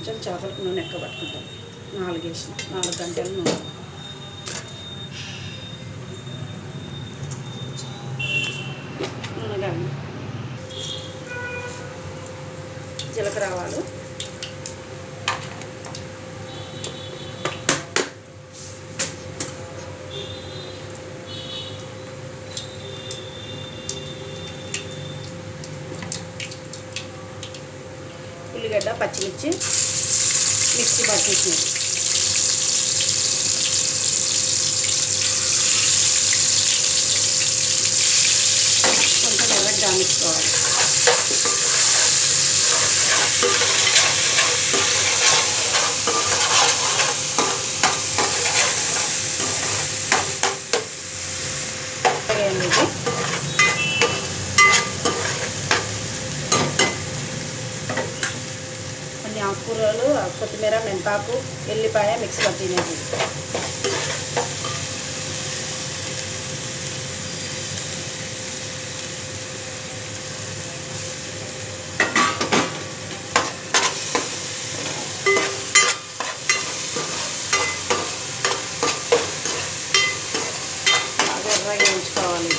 కొంచెం చేపలకు నూనె ఎక్కువ పట్టుకుంటాం. 4 గంటల నూనె. నూనె కానీ జీలకర్ర ఆవాలు, ఉల్లిగడ్డ, పచ్చిమిర్చి మిక్సీ పట్టేసినది. కొంచెం ఎర్రగా గామించుకోవాలి. కొన్ని ఆకుకూరలు, కొత్తిమీర, మెంతాకు, ఎల్లిపాయ మిక్సీ పట్టినది. ఎర్రగా వేయించుకోవాలి.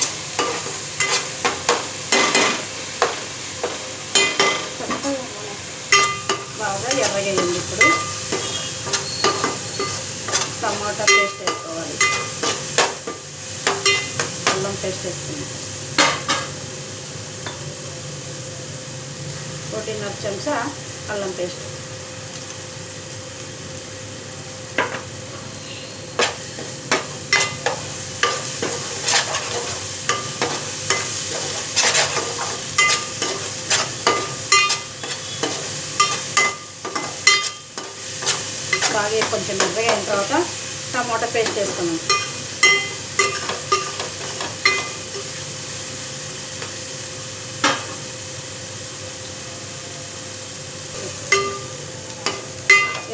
బాగా ఎర్రగా వేయండి. ఇప్పుడు టమాటా పేస్ట్ వేసుకోవాలి. అల్లం పేస్ట్ వేసుకుందాం. 1.5 చెంచా అల్లం పేస్ట్. బాగా కొంచెం ఎర్రగా అయిన తర్వాత టమాటా పేస్ట్ వేసుకున్నాం.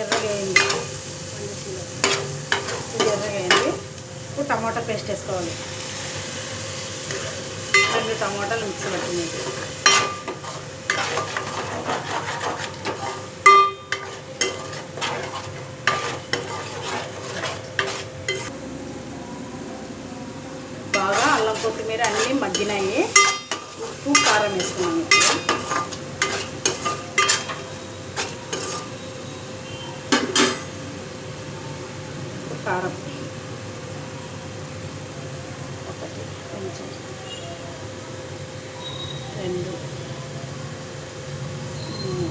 ఎర్రగా అయింది. ఇది ఎర్రగా అయింది. ఇప్పుడు టమాటా పేస్ట్ వేసుకోవాలి. 2 టమాటాలు మిక్సీ పట్టినాయి. బాగా అల్లం, కొత్తిమీర అన్నీ మగ్గినాయి. ఉప్పు, కారం వేసుకున్నాము. కారం 1, కొంచెం 2, 3,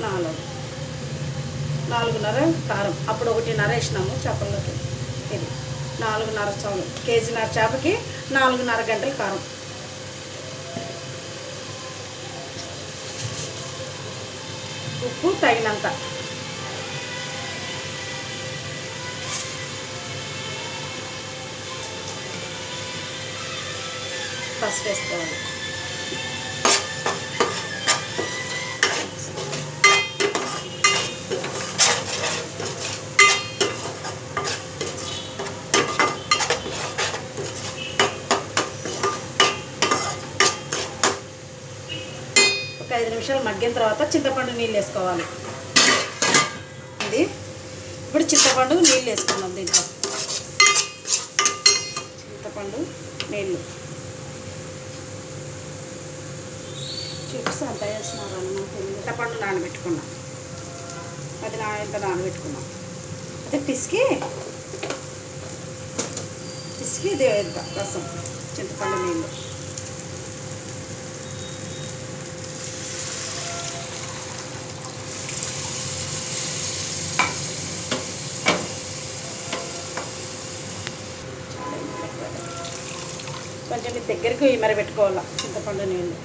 4, 4.5 కారం. అప్పుడు 1.5 వేసినాము చేపల్లోకి. ఇది 4.5 చాలు. కేజీన్నర చేపకి 4.5 గంటల కారం. ఉప్పు తగినంత. పసుపు వేసుకోవాలి. ఒక 5 నిమిషాలు మగ్గిన తర్వాత చింతపండు నీళ్ళు వేసుకోవాలి. ఇది ఇప్పుడు చింతపండు నీళ్ళు వేసుకున్నాం. దీంట్లో చింతపండు నీళ్ళు చిప్స్ అంతా వేసినారన్న. చింతపండు నానబెట్టుకున్నాం. అది ఇంత నానబెట్టుకున్నాం. అదే పిసికి ఇది రసం, చింతపండు నీళ్ళు. కొంచెం మీ దగ్గరికి మరి పెట్టుకోవాలి చింతపండు నీళ్ళు.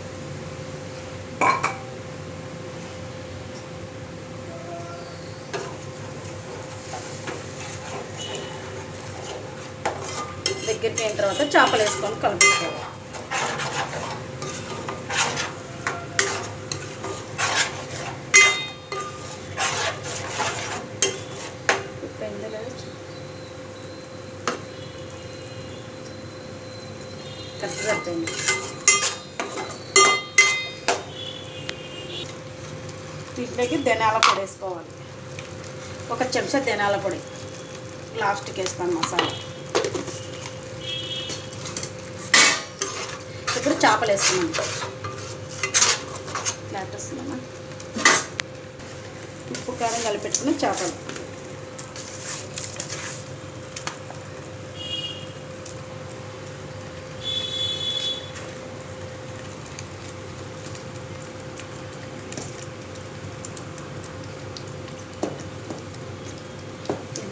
దగ్గరికి అయిన తర్వాత చేపలు వేసుకొని కలుపుకోవాలి. కరెక్ట్ సరిపోయింది. దీంట్లోకి ధనియాల పొడి వేసుకోవాలి. 1 చెంచా ధనియాల పొడి లాస్ట్కి వేస్తాను మసాలా. ఇప్పుడు చేపలు వేసుకున్నాం. ఫ్లాట్ వస్తుందమ్మా. ఉప్పు కారం కలిపెట్టుకున్న చేపలు.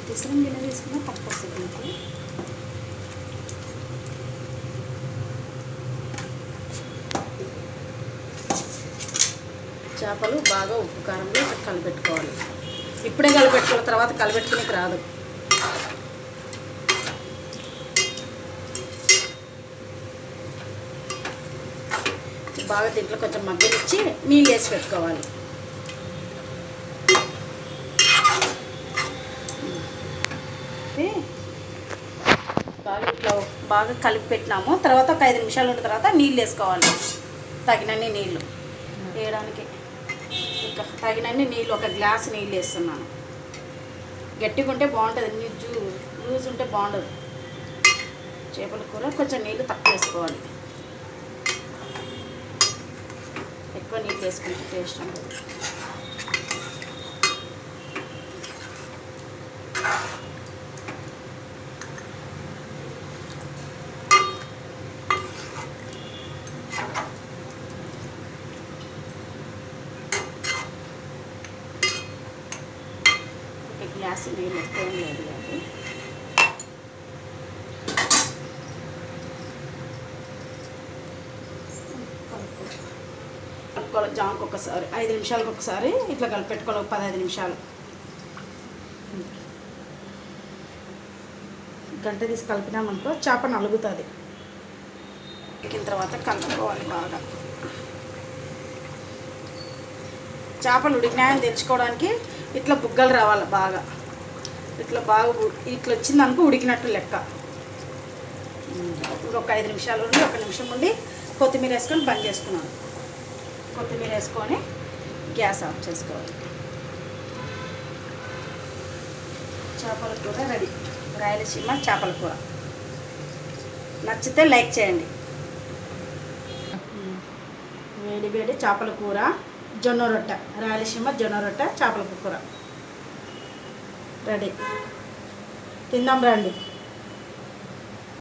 తీసుకుని గిన్నె తీసుకున్నా తక్కువ వస్తుంది మీకు. చేపలు బాగా ఉప్పు కారంలో కలిపెట్టుకోవాలి. ఇప్పుడే కలిపెట్టుకున్న తర్వాత కలిపెట్టుకునేకి రాదు. బాగా దీంట్లో కొంచెం మగ్గనిచ్చి నీళ్ళు వేసి పెట్టుకోవాలి. బాగా ఇట్లా బాగా కలిపి పెట్టినాము. తర్వాత ఒక 5 నిమిషాలు ఉన్న తర్వాత నీళ్ళు వేసుకోవాలి. తగినన్ని నీళ్ళు వేయడానికి ఇంకా తగినన్ని నీళ్ళు, 1 గ్లాస్ నీళ్ళు వేస్తున్నాను. గట్టిగా ఉంటే బాగుంటుంది, లూజ్ ఉంటే బాగుండదు. చేపల కూర కొంచెం నీళ్ళు తక్కువ వేసుకోవాలి. ఎక్కువ నీళ్ళు వేసుకుంటే టేస్ట్ ఉంటుంది. గ్లాసు నీళ్ళు ఎక్కువ లేదు కానీ కలుపుకోవాలి. జాంకు ఒకసారి 5 నిమిషాలకు ఒకసారి ఇట్లా కలిపెట్టుకోవాలి. 15 నిమిషాలు గంట తీసి కలిపినామనుకో చేప నలుగుతుంది. ఉడికిన తర్వాత కలుపుకోవాలి బాగా. చేపలు ఉడికినాయని తెచ్చుకోవడానికి ఇట్లా బుగ్గలు రావాలి బాగా. ఇట్లా బాగా ఇట్లా వచ్చిందనుకో ఉడికినట్టు లెక్క. ఇంకొక 5 నిమిషాలు ఉండి 1 నిమిషం ఉండి కొత్తిమీర వేసుకొని బంద్ చేసుకున్నాను. కొత్తిమీర వేసుకొని గ్యాస్ ఆఫ్ చేసుకోవాలి. చేపల కూర రెడీ. రాయలసీమ చేపల కూర. నచ్చితే లైక్ చేయండి. వేడి వేడి చేపల కూర, జొన్న రొట్టె. రాయలసీమ జొన్న రొట్టె, చేపల కూర రెడీ. తిందాం రండి.